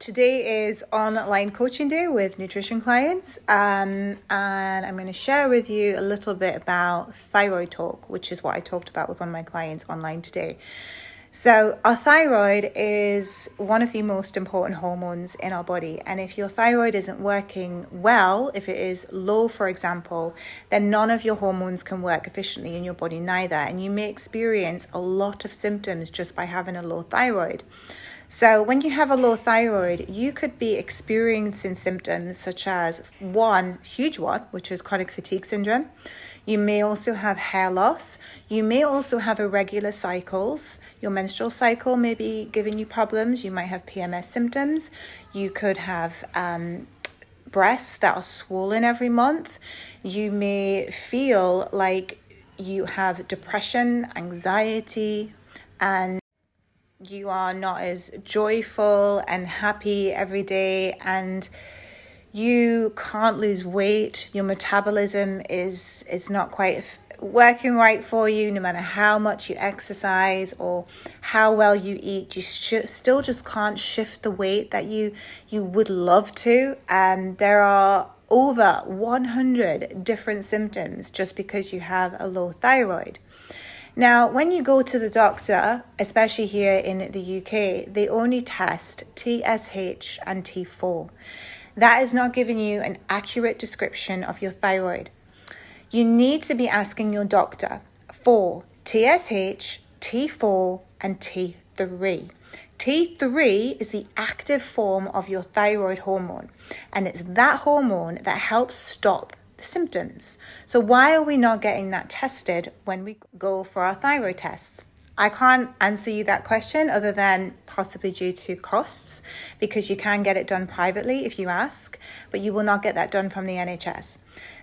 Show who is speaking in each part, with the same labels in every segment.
Speaker 1: Today is online coaching day with nutrition clients, and I'm going to share with you a little bit about thyroid talk, which is what I talked about with one of my clients online today. So our thyroid is one of the most important hormones in our body, and if your thyroid isn't working well, if it is low, for example, then none of your hormones can work efficiently in your body neither, and you may experience a lot of symptoms just by having a low thyroid. So when you have a low thyroid, you could be experiencing symptoms such as one huge one, which is chronic fatigue syndrome. You may also have hair loss. You may also have irregular cycles. Your menstrual cycle may be giving you problems. You might have PMS symptoms. You could have breasts that are swollen every month. You may feel like you have depression, anxiety, and you are not as joyful and happy every day, and you can't lose weight. Your metabolism is not quite working right for you. No matter how much you exercise or how well you eat, you still just can't shift the weight that you would love to. And there are over 100 different symptoms just because you have a low thyroid. Now, when you go to the doctor, especially here in the UK, they only test TSH and T4. That is not giving you an accurate description of your thyroid. You need to be asking your doctor for TSH, T4, and T3. T3 is the active form of your thyroid hormone, and it's that hormone that helps stop symptoms. So why are we not getting that tested when we go for our thyroid tests? I can't answer you that question other than possibly due to costs, because you can get it done privately if you ask, but you will not get that done from the NHS.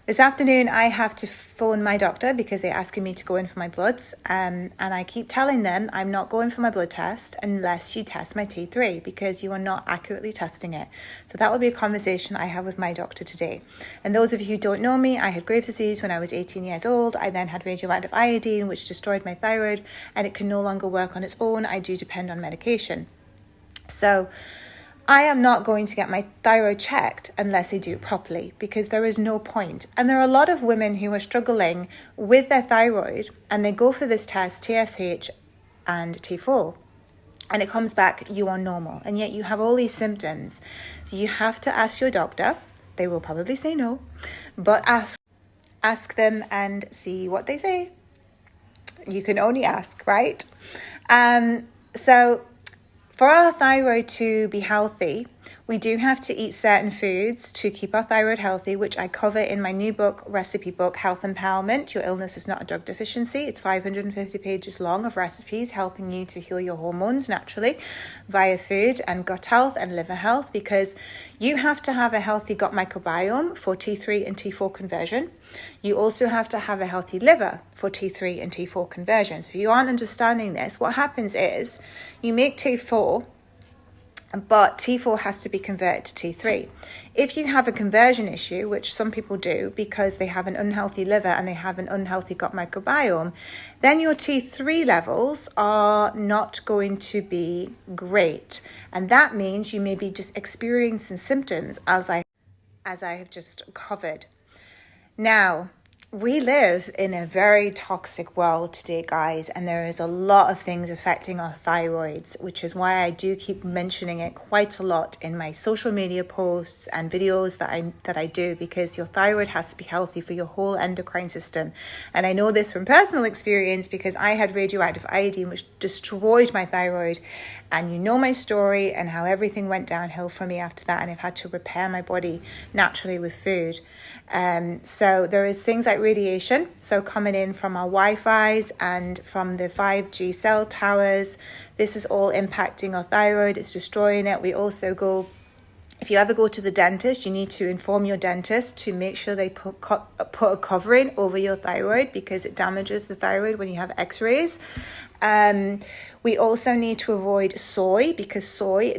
Speaker 1: This afternoon, I have to phone my doctor because they're asking me to go in for my bloods. And I keep telling them I'm not going for my blood test unless you test my T3, because you are not accurately testing it. So that will be a conversation I have with my doctor today. And those of you who don't know me, I had Graves' disease when I was 18 years old. I then had radioactive iodine, which destroyed my thyroid, and it can no longer work on its own. I do depend on medication. So I am not going to get my thyroid checked unless they do it properly, because there is no point. And there are a lot of women who are struggling with their thyroid and they go for this test, TSH and T4, and it comes back, you are normal. And yet you have all these symptoms. So you have to ask your doctor. They will probably say no, but ask them and see what they say. You can only ask, right? So for our thyroid to be healthy, we do have to eat certain foods to keep our thyroid healthy, which I cover in my new book, recipe book, Health Empowerment. Your illness is not a drug deficiency. It's 550 pages long of recipes helping you to heal your hormones naturally via food and gut health and liver health, because you have to have a healthy gut microbiome for T3 and T4 conversion. You also have to have a healthy liver for T3 and T4 conversion. So if you aren't understanding this, what happens is you make T4, but T4 has to be converted to T3. If you have a conversion issue, which some people do because they have an unhealthy liver and they have an unhealthy gut microbiome, then your T3 levels are not going to be great. And that means you may be just experiencing symptoms as I have just covered. Now, we live in a very toxic world today, guys, and there is a lot of things affecting our thyroids, which is why I do keep mentioning it quite a lot in my social media posts and videos that I do, because your thyroid has to be healthy for your whole endocrine system. And I know this from personal experience because I had radioactive iodine, which destroyed my thyroid, and you know my story and how everything went downhill for me after that, and I've had to repair my body naturally with food. So there is things like radiation, so coming in from our Wi-Fi's and from the 5G cell towers. This is all impacting our thyroid. It's destroying it. We also if you ever go to the dentist, you need to inform your dentist to make sure they put a covering over your thyroid, because it damages the thyroid when you have x-rays. We also need to avoid soy, because soy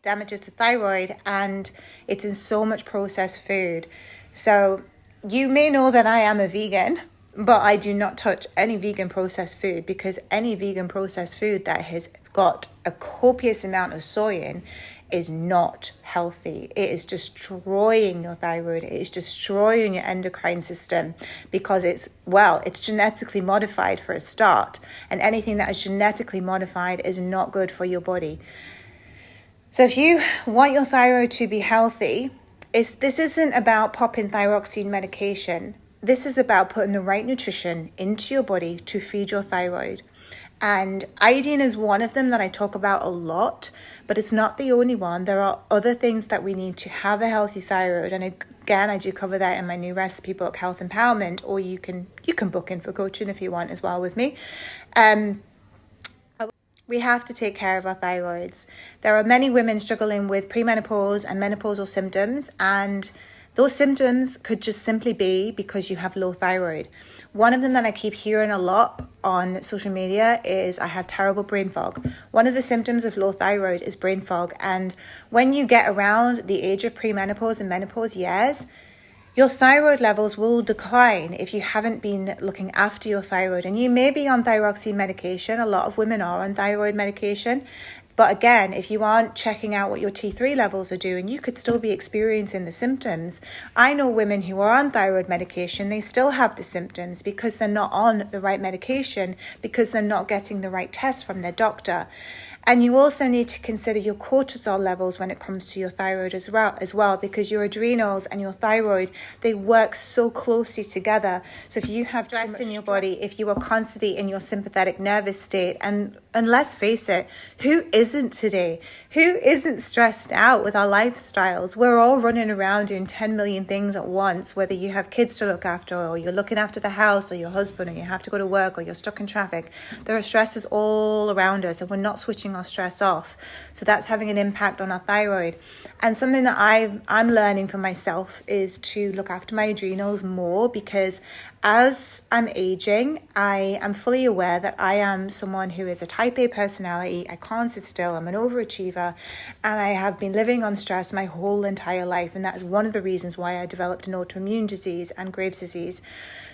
Speaker 1: damages the thyroid and it's in so much processed food. So you may know that I am a vegan, but I do not touch any vegan processed food, because any vegan processed food that has got a copious amount of soy in is not healthy. It is destroying your thyroid. It is destroying your endocrine system because it's genetically modified for a start. And anything that is genetically modified is not good for your body. So if you want your thyroid to be healthy, this isn't about popping thyroxine medication. This is about putting the right nutrition into your body to feed your thyroid. And iodine is one of them that I talk about a lot, but it's not the only one. There are other things that we need to have a healthy thyroid. And again, I do cover that in my new recipe book, Health Empowerment, or you can book in for coaching if you want as well with me. We have to take care of our thyroids. There are many women struggling with premenopause and menopausal symptoms, and those symptoms could just simply be because you have low thyroid. One of them that I keep hearing a lot on social media is I have terrible brain fog. One of the symptoms of low thyroid is brain fog. And when you get around the age of premenopause and menopause years, your thyroid levels will decline if you haven't been looking after your thyroid. And you may be on thyroxine medication. A lot of women are on thyroid medication. But again, if you aren't checking out what your T3 levels are doing, you could still be experiencing the symptoms. I know women who are on thyroid medication, they still have the symptoms because they're not on the right medication, because they're not getting the right tests from their doctor. And you also need to consider your cortisol levels when it comes to your thyroid as well, because your adrenals and your thyroid, they work so closely together. So if you have stress in your body, if you are constantly in your sympathetic nervous state, and let's face it, who isn't today? Who isn't stressed out with our lifestyles? We're all running around doing 10 million things at once, whether you have kids to look after, or you're looking after the house, or your husband, or you have to go to work, or you're stuck in traffic. There are stresses all around us, and we're not switching our stress off. So that's having an impact on our thyroid. And something that I'm learning for myself is to look after my adrenals more, because as I'm aging, I am fully aware that I am someone who is a type A personality. I can't sit still. I'm an overachiever, and I have been living on stress my whole entire life. And that is one of the reasons why I developed an autoimmune disease and Graves' disease.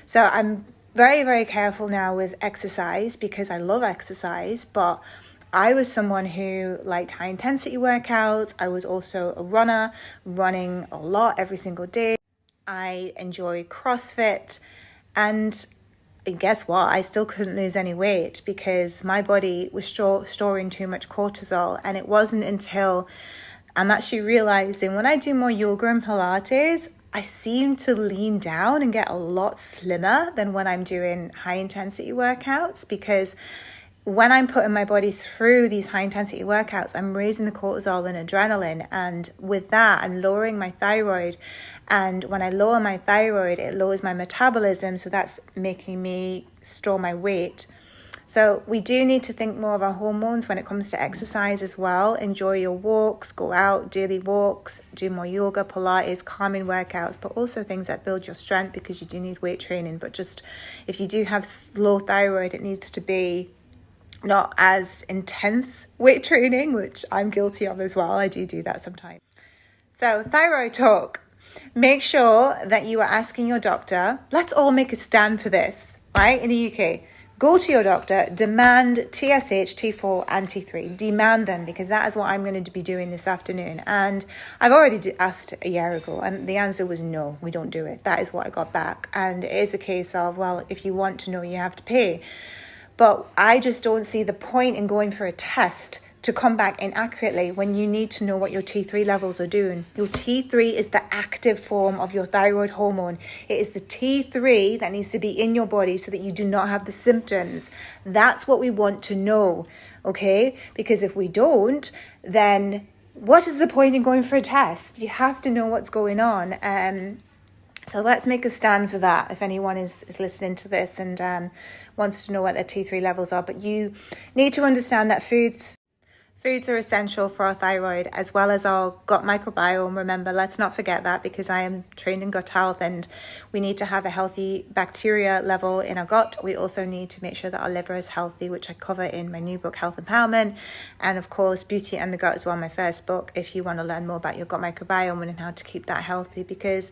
Speaker 1: So I'm very, very careful now with exercise, because I love exercise, but I was someone who liked high intensity workouts. I was also a runner, running a lot every single day. I enjoy CrossFit. And guess what? I still couldn't lose any weight because my body was storing too much cortisol. And it wasn't until I'm actually realizing when I do more yoga and Pilates, I seem to lean down and get a lot slimmer than when I'm doing high intensity workouts, because when I'm putting my body through these high intensity workouts, I'm raising the cortisol and adrenaline. And with that, I'm lowering my thyroid. And when I lower my thyroid, it lowers my metabolism. So that's making me store my weight. So we do need to think more of our hormones when it comes to exercise as well. Enjoy your walks, go out, daily walks, do more yoga, Pilates, calming workouts, but also things that build your strength, because you do need weight training. But just if you do have low thyroid, it needs to be not as intense weight training, which I'm guilty of as well. I do that sometimes. So thyroid talk. Make sure that you are asking your doctor. Let's all make a stand for this, right? In the UK, go to your doctor, demand TSH, T4 and T3. Demand them, because that is what I'm going to be doing this afternoon. And I've already asked a year ago, and the answer was no, we don't do it. That is what I got back. And it is a case of, well, if you want to know, you have to pay. But I just don't see the point in going for a test to come back inaccurately when you need to know what your T3 levels are doing. Your T3 is the active form of your thyroid hormone. It is the T3 that needs to be in your body so that you do not have the symptoms. That's what we want to know, okay? Because if we don't, then what is the point in going for a test? You have to know what's going on. So let's make a stand for that if anyone is listening to this and wants to know what their T3 levels are. But you need to understand that foods are essential for our thyroid as well as our gut microbiome. Remember, let's not forget that, because I am trained in gut health, and we need to have a healthy bacteria level in our gut. We also need to make sure that our liver is healthy, which I cover in my new book, Health Empowerment. And of course, Beauty and the Gut as well, my first book, if you want to learn more about your gut microbiome and how to keep that healthy, because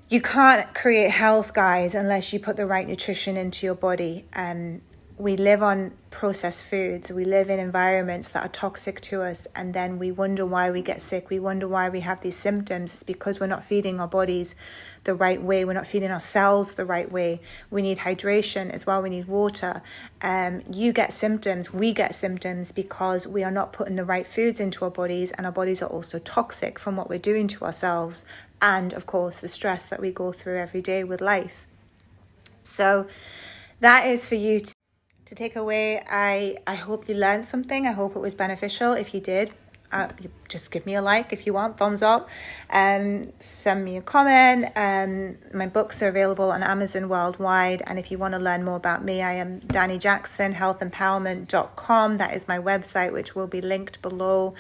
Speaker 1: you can't create health, guys, unless you put the right nutrition into your body. we live on processed foods, we live in environments that are toxic to us, and then we wonder why we get sick, we wonder why we have these symptoms. It's because we're not feeding our bodies the right way, we're not feeding our cells the right way. We need hydration as well, we need water. You get symptoms, we get symptoms because we are not putting the right foods into our bodies, and our bodies are also toxic from what we're doing to ourselves, and of course the stress that we go through every day with life. So that is for you to take away. I hope you learned something. I hope it was beneficial. If you did, just give me a like if you want, thumbs up, send me a comment. My books are available on Amazon worldwide, and if you want to learn more about me, I am Danny Jackson, healthempowerment.com. That is my website, which will be linked below,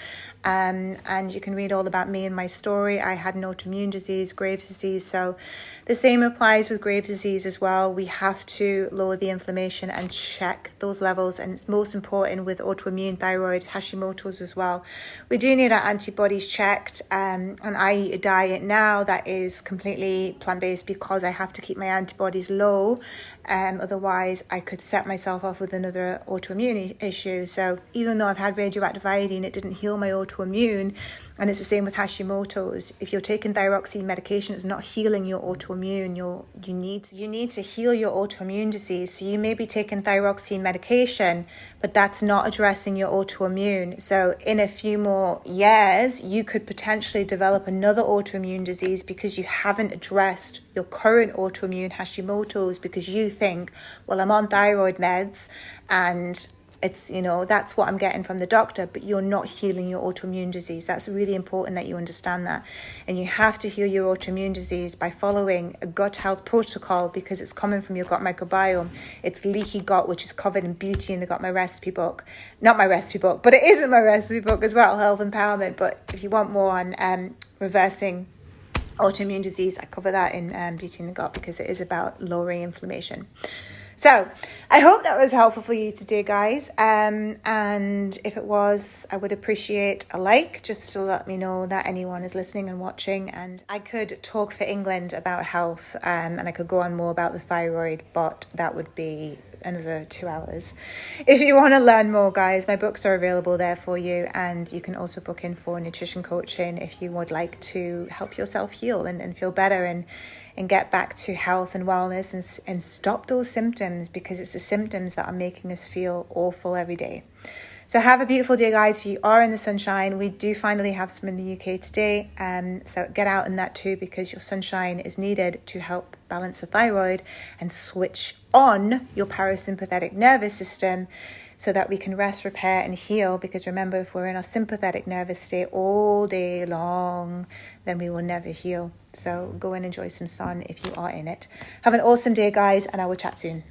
Speaker 1: and you can read all about me and my story. I had an autoimmune disease, Graves' disease, so the same applies with Graves' disease as well. We have to lower the inflammation and check those levels, and it's most important with autoimmune thyroid, Hashimoto'S as well. We do need our antibodies checked, and I eat a diet now that is completely plant-based because I have to keep my antibodies low. Otherwise, I could set myself off with another autoimmune issue. So even though I've had radioactive iodine, it didn't heal my autoimmune. And it's the same with Hashimoto'S. If you're taking thyroxine medication, it's not healing your autoimmune. You need to heal your autoimmune disease. So you may be taking thyroxine medication, but that's not addressing your autoimmune. So in a few more years, you could potentially develop another autoimmune disease because you haven't addressed your current autoimmune Hashimoto'S, because you think, well, I'm on thyroid meds and it's, that's what I'm getting from the doctor, but you're not healing your autoimmune disease. That's really important that you understand that. And you have to heal your autoimmune disease by following a gut health protocol, because it's coming from your gut microbiome. It's leaky gut, which is covered in beauty in the Got My Recipe book. Not my recipe book, but it is in my recipe book as well, Health Empowerment. But if you want more on reversing autoimmune disease, I cover that in Beauty in the Gut, because it is about lowering inflammation. So I hope that was helpful for you today, guys. And if it was, I would appreciate a like, just to let me know that anyone is listening and watching. And I could talk for England about health, and I could go on more about the thyroid, but that would be another 2 hours. If you want to learn more, guys, my books are available there for you, and you can also book in for nutrition coaching if you would like to help yourself heal and feel better and get back to health and wellness and stop those symptoms, because it's the symptoms that are making us feel awful every day. So have a beautiful day, guys. If you are in the sunshine, we do finally have some in the UK today. So get out in that too, because your sunshine is needed to help balance the thyroid and switch on your parasympathetic nervous system, so that we can rest, repair, and heal. Because remember, if we're in our sympathetic nervous state all day long, then we will never heal. So go and enjoy some sun if you are in it. Have an awesome day, guys, and I will chat soon.